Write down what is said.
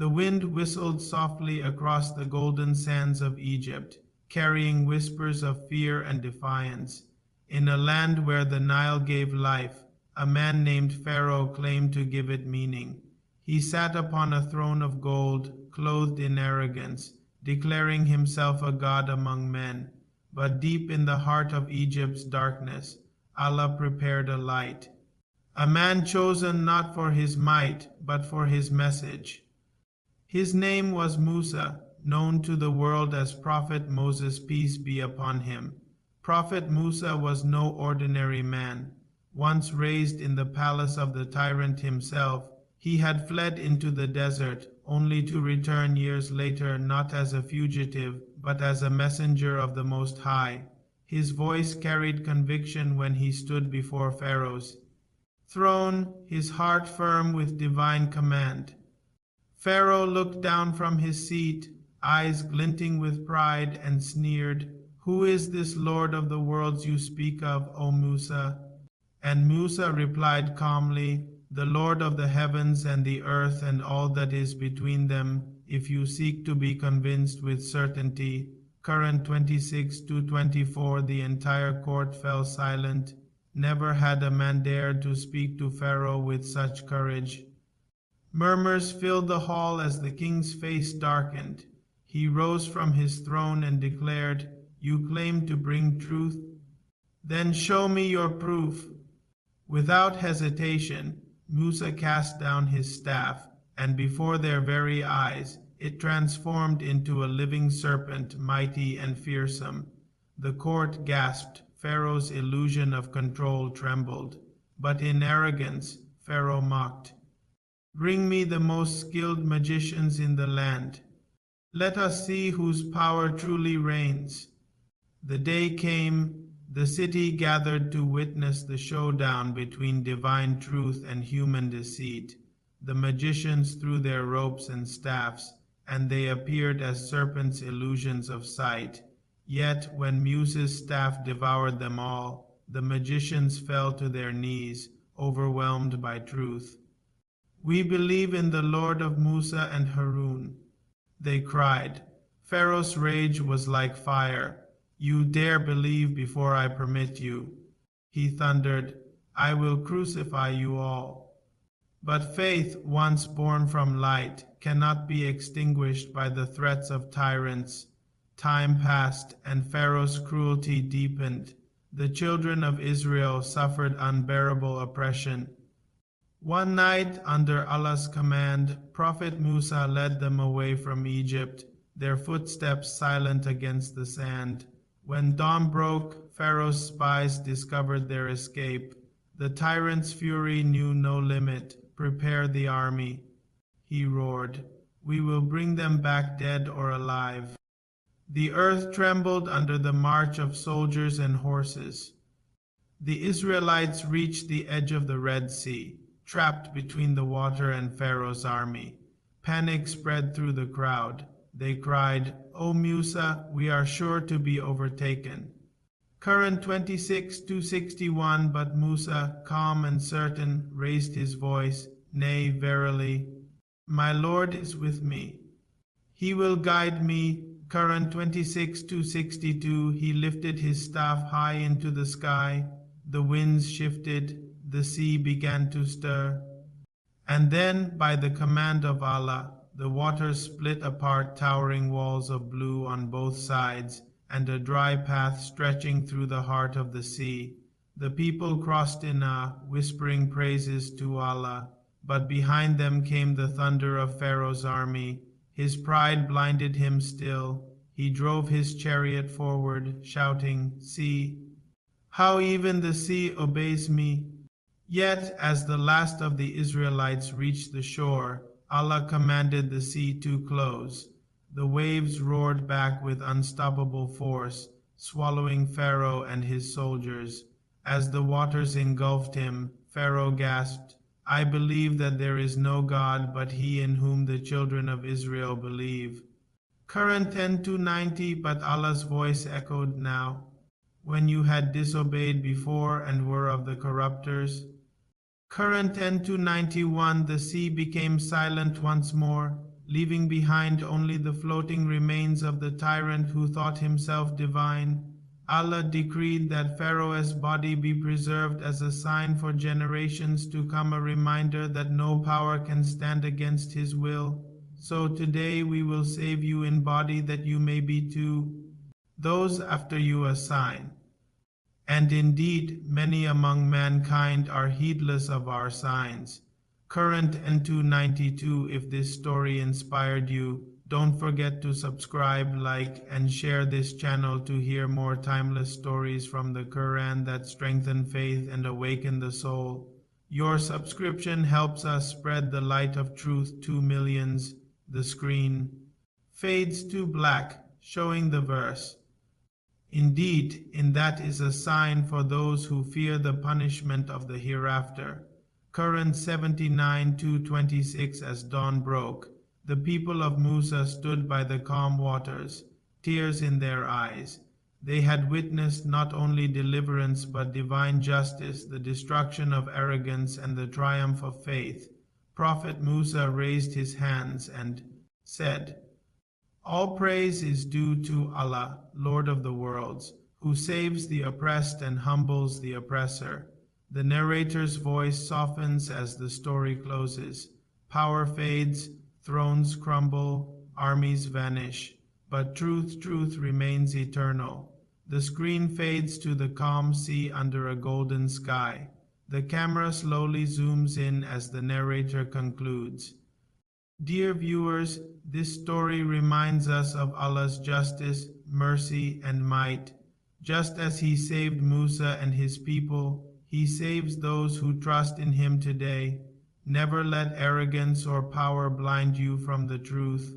The wind whistled softly across the golden sands of Egypt, carrying whispers of fear and defiance. In a land where the Nile gave life, a man named Pharaoh claimed to give it meaning. He sat upon a throne of gold, clothed in arrogance, declaring himself a god among men. But deep in the heart of Egypt's darkness, Allah prepared a light. A man chosen not for his might, but for his message. His name was Musa, known to the world as Prophet Moses, peace be upon him. Prophet Musa was no ordinary man. Once raised in the palace of the tyrant himself, he had fled into the desert, only to return years later not as a fugitive, but as a messenger of the Most High. His voice carried conviction when he stood before Pharaoh's throne, his heart firm with divine command. Pharaoh looked down from his seat, eyes glinting with pride, and sneered, "Who is this Lord of the worlds you speak of, O Musa?" And Musa replied calmly, "The Lord of the heavens and the earth and all that is between them, if you seek to be convinced with certainty." Qur'an 26-24. The entire court fell silent. Never had a man dared to speak to Pharaoh with such courage. Murmurs filled the hall as the king's face darkened. He rose from his throne and declared, "You claim to bring truth? Then show me your proof." Without hesitation, Musa cast down his staff, and before their very eyes, it transformed into a living serpent, mighty and fearsome. The court gasped. Pharaoh's illusion of control trembled. But in arrogance, Pharaoh mocked, "Bring me the most skilled magicians in the land. Let us see whose power truly reigns." The day came. The city gathered to witness the showdown between divine truth and human deceit. The magicians threw their ropes and staffs, and they appeared as serpents' illusions of sight. Yet when Musa's staff devoured them all, the magicians fell to their knees, overwhelmed by truth. "We believe in the Lord of Musa and Harun," they cried. Pharaoh's rage was like fire. "You dare believe before I permit you." He thundered, "I will crucify you all." But faith, once born from light, cannot be extinguished by the threats of tyrants. Time passed, and Pharaoh's cruelty deepened. The children of Israel suffered unbearable oppression. One night, under Allah's command, Prophet Musa led them away from Egypt, their footsteps silent against the sand. When dawn broke, Pharaoh's spies discovered their escape. The tyrant's fury knew no limit. "Prepare the army," he roared. "We will bring them back dead or alive." The earth trembled under the march of soldiers and horses. The Israelites reached the edge of the Red Sea, trapped between the water and Pharaoh's army. Panic spread through the crowd. They cried, "O Musa, we are sure to be overtaken." Qur'an 26-61. But Musa, calm and certain, raised his voice, "Nay, verily, my Lord is with me. He will guide me." Qur'an 26-62. He lifted his staff high into the sky. The winds shifted. The sea began to stir. And then, by the command of Allah, the waters split apart, towering walls of blue on both sides, and a dry path stretching through the heart of the sea. The people crossed in awe, whispering praises to Allah. But behind them came the thunder of Pharaoh's army. His pride blinded him still. He drove his chariot forward, shouting, "See, how even the sea obeys me." Yet, as the last of the Israelites reached the shore, Allah commanded the sea to close. The waves roared back with unstoppable force, swallowing Pharaoh and his soldiers. As the waters engulfed him, Pharaoh gasped, "I believe that there is no God but He in whom the children of Israel believe." Qur'an 10-90. But Allah's voice echoed now, "When you had disobeyed before and were of the corrupters." Qur'an 10-91. The sea became silent once more, leaving behind only the floating remains of the tyrant who thought himself divine. Allah decreed that Pharaoh's body be preserved as a sign for generations to come, a reminder that no power can stand against his will. So today we will save you in body, that you may be to those after you a sign. And indeed, many among mankind are heedless of our signs. Current and 292. If this story inspired you, don't forget to subscribe, like, and share this channel to hear more timeless stories from the Qur'an that strengthen faith and awaken the soul. Your subscription helps us spread the light of truth to millions. The screen fades to black, showing the verse. Indeed, in that is a sign for those who fear the punishment of the hereafter. Qur'an 79:26. As dawn broke, the people of Musa stood by the calm waters, tears in their eyes. They had witnessed not only deliverance but divine justice, the destruction of arrogance, and the triumph of faith. Prophet Musa raised his hands and said, "All praise is due to Allah, Lord of the worlds, who saves the oppressed and humbles the oppressor." The narrator's voice softens as the story closes. Power fades, thrones crumble, armies vanish, but truth remains eternal. The screen fades to the calm sea under a golden sky. The camera slowly zooms in as the narrator concludes. Dear viewers, this story reminds us of Allah's justice, mercy, and might. Just as He saved Musa and his people, He saves those who trust in Him today. Never let arrogance or power blind you from the truth.